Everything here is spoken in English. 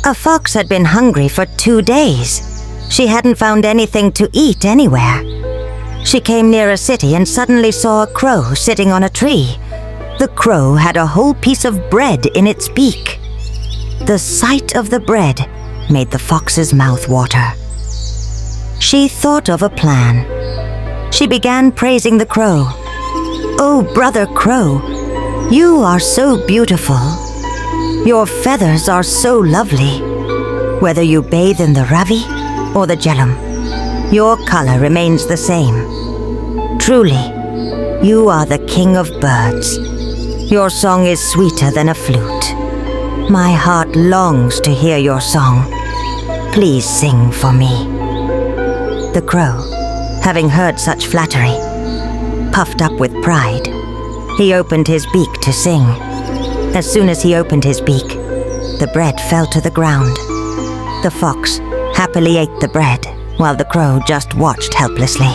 A fox had been hungry for 2 days. She hadn't found anything to eat anywhere. She came near a city and suddenly saw a crow sitting on a tree. The crow had a whole piece of bread in its beak. The sight of the bread made the fox's mouth water. She thought of a plan. She began praising the crow. "Oh, Brother Crow, you are so beautiful. Your feathers are so lovely. Whether you bathe in the Ravi or the Jhelum, your color remains the same. Truly, you are the king of birds. Your song is sweeter than a flute. My heart longs to hear your song. Please sing for me." The crow, having heard such flattery, puffed up with pride, he opened his beak to sing. As soon as he opened his beak, the bread fell to the ground. The fox happily ate the bread while the crow just watched helplessly.